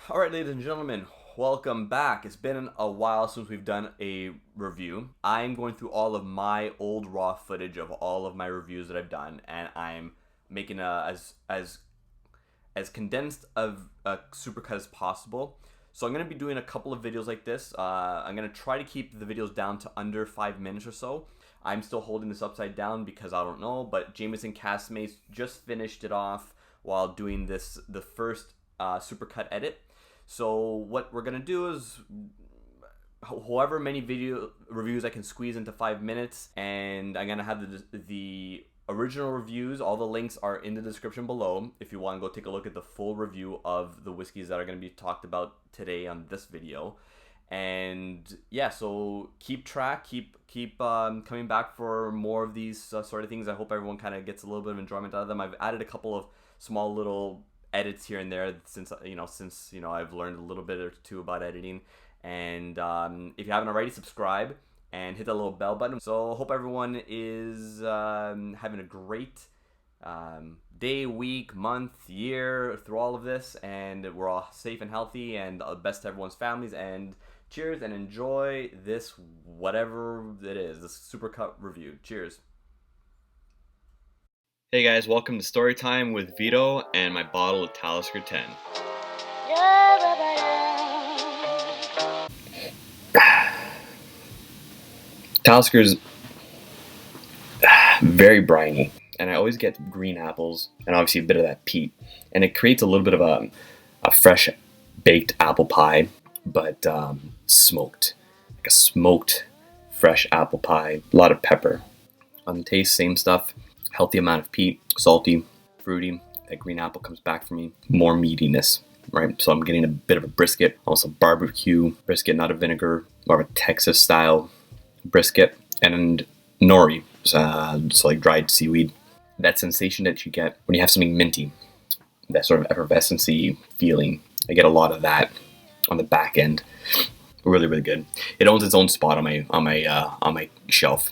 Alright, ladies and gentlemen, welcome back. It's been a while since we've done a review. I'm going through all of my old raw footage of all of my reviews that I've done, and I'm making as condensed of a supercut as possible. So I'm going to be doing a couple of videos like this. I'm going to try to keep the videos down to under 5 minutes or so. I'm still holding this upside down because I don't know, but Jameson Castmates just finished it off while doing the first supercut edit. So what we're gonna do is however many video reviews I can squeeze into 5 minutes, and I'm gonna have the original reviews. All the links are in the description below if you want to go take a look at the full review of the whiskeys that are going to be talked about today on this video. And yeah, so keep track, keep coming back for more of these sort of things. I hope everyone kind of gets a little bit of enjoyment out of them. I've added a couple of small little edits here and there since I've learned a little bit or two about editing. And if you haven't already, subscribe and hit that little bell button. So hope everyone is having a great day, week, month, year through all of this, and we're all safe and healthy, and best to everyone's families. And cheers, and enjoy this, whatever it is, this supercut review. Cheers. Hey guys, welcome to Story Time with Vito and my bottle of Talisker 10. Talisker's very briny, and I always get green apples and obviously a bit of that peat, and it creates a little bit of a fresh baked apple pie, but smoked, like a smoked fresh apple pie. A lot of pepper. On the taste, same stuff. Healthy amount of peat, salty, fruity. That green apple comes back for me. More meatiness, right? So I'm getting a bit of a brisket, also barbecue brisket, not a vinegar, more of a Texas style brisket, and nori, so like dried seaweed. That sensation that you get when you have something minty, that sort of effervescency feeling. I get a lot of that on the back end. Really, really good. It owns its own spot on my shelf.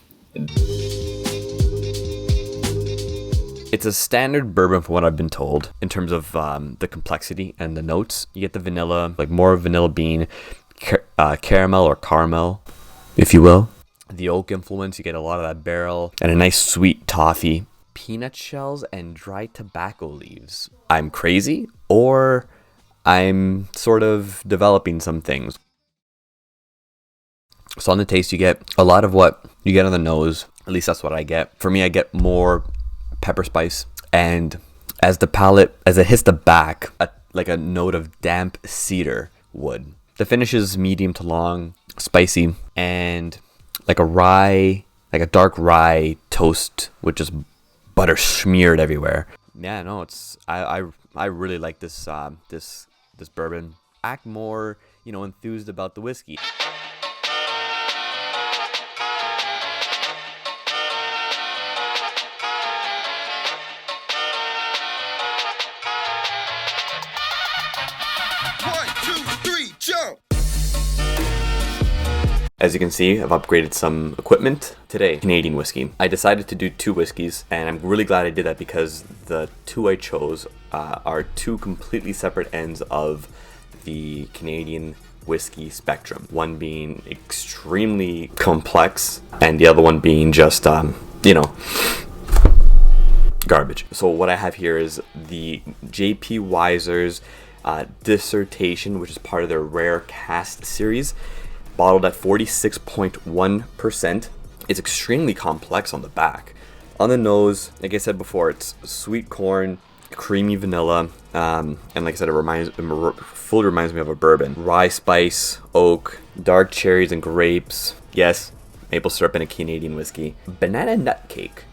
It's a standard bourbon from what I've been told in terms of the complexity and the notes. You get the vanilla, like more vanilla bean, caramel or caramel, if you will. The oak influence, you get a lot of that barrel, and a nice sweet toffee. Peanut shells and dried tobacco leaves. I'm crazy, or I'm sort of developing some things. So on the taste, you get a lot of what you get on the nose. At least that's what I get. For me, I get more pepper spice, and as it hits the back, like a note of damp cedar wood. The finish is medium to long, spicy, and like a dark rye toast with just butter smeared everywhere. Yeah, no, I really like this this bourbon. Act more, enthused about the whiskey. As you can see, I've upgraded some equipment today. Canadian whiskey. I decided to do 2 whiskeys, and I'm really glad I did that because the 2 I chose are 2 completely separate ends of the Canadian whiskey spectrum. One being extremely complex, and the other one being just, garbage. So what I have here is the J.P. Wisers Dissertation, which is part of their Rare Cask series. Bottled at 46.1%. It's extremely complex on the back. On the nose, like I said before, it's sweet corn, creamy vanilla, and like I said, it fully reminds me of a bourbon. Rye spice, oak, dark cherries and grapes. Yes, maple syrup in a Canadian whiskey. Banana nut cake.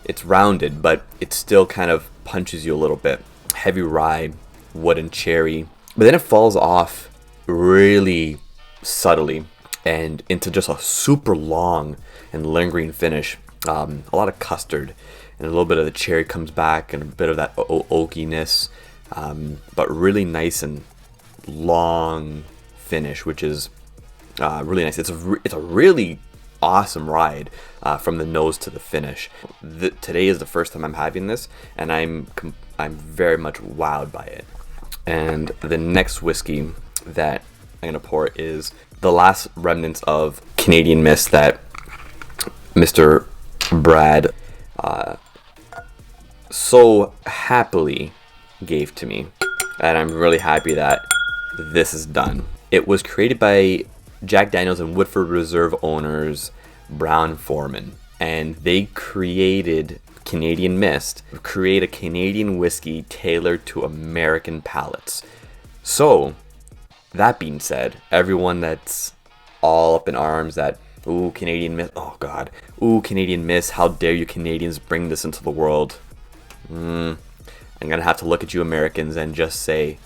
It's rounded, but it still kind of punches you a little bit. Heavy rye, wood and cherry. But then it falls off really subtly and into just a super long and lingering finish. A lot of custard, and a little bit of the cherry comes back, and a bit of that oakiness, but really nice and long finish, which is really nice. It's a really awesome ride from the nose to the finish. Today is the first time I'm having this, and I'm very much wowed by it. And the next whiskey that I'm gonna pour is the last remnants of Canadian Mist that Mr. Brad so happily gave to me, and I'm really happy that this is done. It was created by Jack Daniels and Woodford Reserve owners Brown Foreman, and they created Canadian Mist, create a Canadian whiskey tailored to American palates. So that being said, everyone that's all up in arms that, ooh, Canadian Mist, oh god, ooh, Canadian Mist, how dare you Canadians bring this into the world? I'm gonna have to look at you Americans and just say,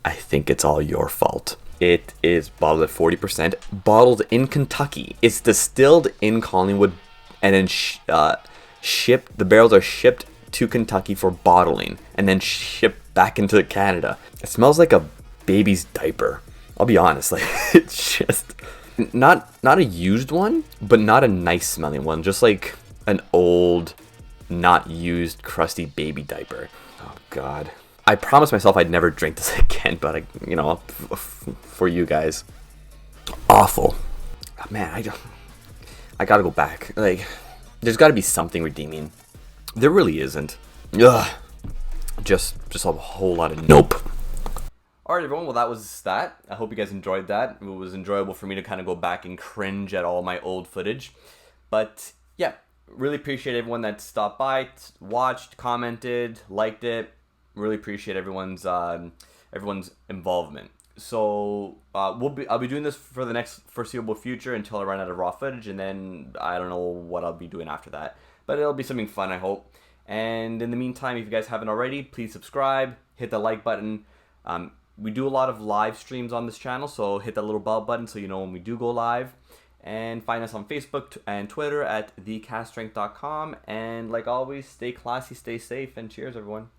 I think it's all your fault. It is bottled at 40%, bottled in Kentucky. It's distilled in Collingwood, and then shipped. The barrels are shipped to Kentucky for bottling, and then shipped back into Canada. It smells like a baby's diaper. I'll be honest, like it's just not a used one, but not a nice smelling one. Just like an old, not used, crusty baby diaper. Oh God. I promised myself I'd never drink this again, but for you guys, awful. Oh, man, I gotta go back. Like, there's got to be something redeeming. There really isn't. Ugh. Just a whole lot of nope. Alright everyone, well that was that. I hope you guys enjoyed that. It was enjoyable for me to kind of go back and cringe at all my old footage. But yeah, really appreciate everyone that stopped by, watched, commented, liked it. Really appreciate everyone's involvement. So I'll be doing this for the next foreseeable future until I run out of raw footage, and then I don't know what I'll be doing after that. But it'll be something fun, I hope. And in the meantime, if you guys haven't already, please subscribe, hit the like button. We do a lot of live streams on this channel, so hit that little bell button so you know when we do go live. And find us on Facebook and Twitter at thecaststrength.com. And like always, stay classy, stay safe, and cheers everyone.